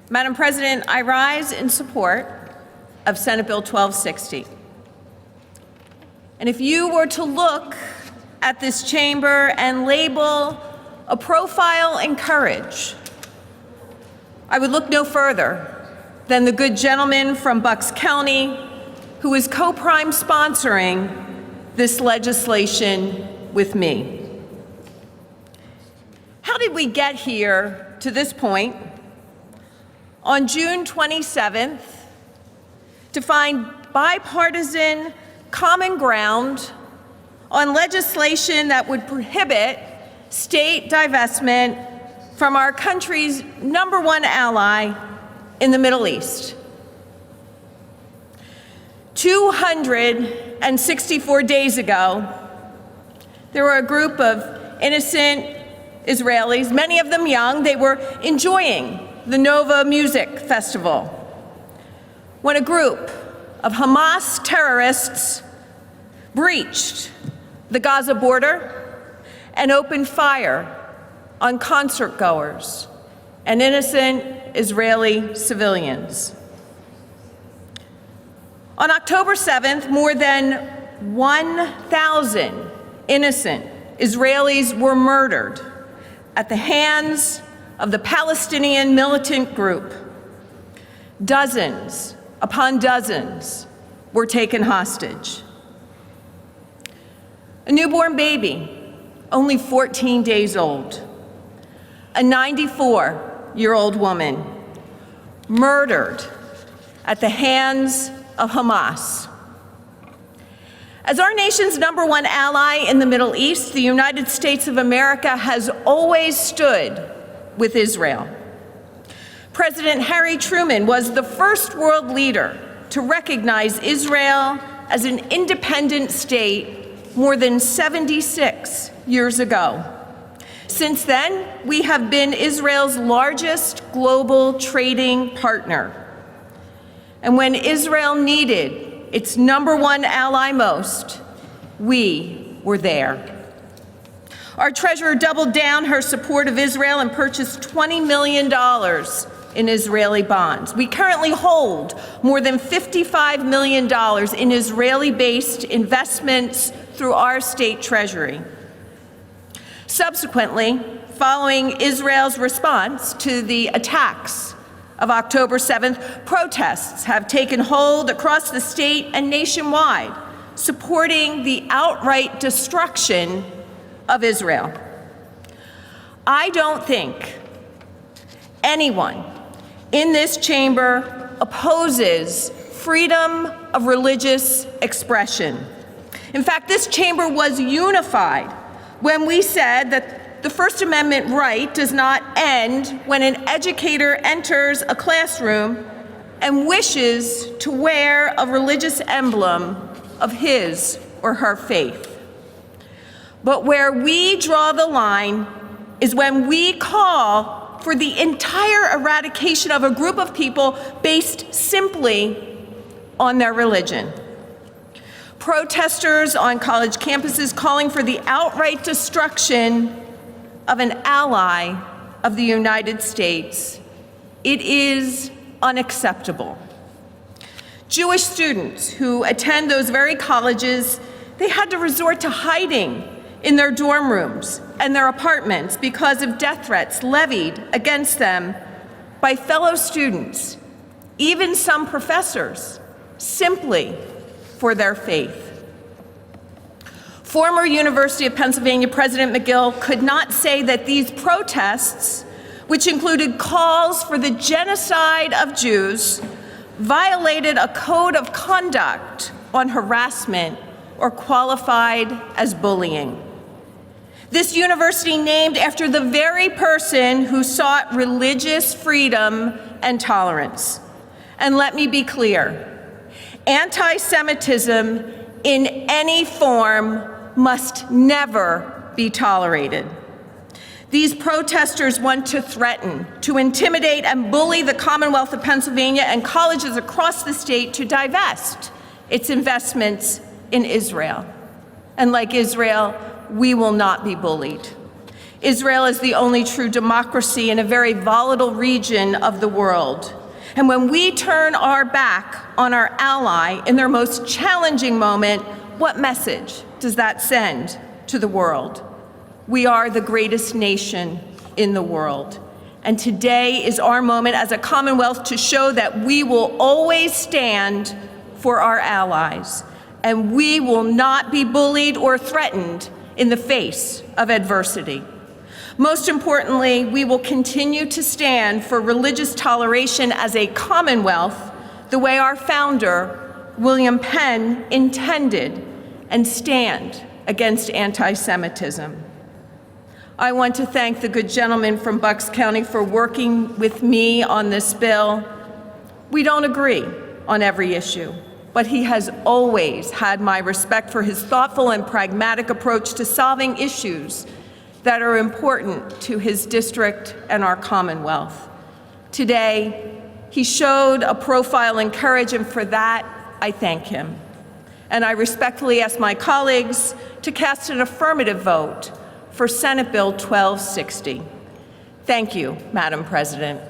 Madam President, I rise in support of Senate Bill 1260. And if you were to look at this chamber and label a profile in courage, I would look no further than the good gentleman from Bucks County who is co-prime sponsoring this legislation with me. How did we get here to this point on June 27th to find bipartisan common ground on legislation that would prohibit state divestment from our country's #1 ally in the Middle East? 264 days ago, there were a group of innocent Israelis, many of them young. They were enjoying the Nova Music Festival when a group of Hamas terrorists breached the Gaza border and opened fire on concert-goers and innocent Israeli civilians. On October 7th, more than 1,000 innocent Israelis were murdered at the hands of the Palestinian militant group. Dozens upon dozens were taken hostage. A newborn baby, only 14 days old, a 94-year-old woman murdered at the hands of Hamas. As our nation's #1 ally in the Middle East, the United States of America has always stood with Israel. President Harry Truman was the first world leader to recognize Israel as an independent state more than 76 years ago. Since then, we have been Israel's largest global trading partner. And when Israel needed its #1 ally most, we were there. Our treasurer doubled down her support of Israel and purchased $20 million in Israeli bonds. We currently hold more than $55 million in Israeli-based investments through our state treasury. Subsequently, following Israel's response to the attacks of October 7th, protests have taken hold across the state and nationwide, supporting the outright destruction of Israel. I don't think anyone in this chamber opposes freedom of religious expression. In fact, this chamber was unified when we said that the First Amendment right does not end when an educator enters a classroom and wishes to wear a religious emblem of his or her faith. But where we draw the line is when we call for the entire eradication of a group of people based simply on their religion. Protesters on college campuses calling for the outright destruction of an ally of the United States. It is unacceptable. Jewish students who attend those very colleges, they had to resort to hiding in their dorm rooms and their apartments because of death threats levied against them by fellow students, even some professors, simply for their faith. Former University of Pennsylvania President McGill could not say that these protests, which included calls for the genocide of Jews, violated a code of conduct on harassment or qualified as bullying. This university named after the very person who sought religious freedom and tolerance. And let me be clear, anti-Semitism in any form must never be tolerated. These protesters want to threaten, to intimidate and bully the Commonwealth of Pennsylvania and colleges across the state to divest its investments in Israel. And like Israel, we will not be bullied. Israel is the only true democracy in a very volatile region of the world. And when we turn our back on our ally in their most challenging moment, what message does that send to the world? We are the greatest nation in the world. And today is our moment as a Commonwealth to show that we will always stand for our allies, and we will not be bullied or threatened in the face of adversity. Most importantly, we will continue to stand for religious toleration as a Commonwealth, the way our founder, William Penn, intended, and stand against anti-Semitism. I want to thank the good gentleman from Bucks County for working with me on this bill. We don't agree on every issue, but he has always had my respect for his thoughtful and pragmatic approach to solving issues that are important to his district and our Commonwealth. Today, he showed a profile in courage, and for that, I thank him. And I respectfully ask my colleagues to cast an affirmative vote for Senate Bill 1260. Thank you, Madam President.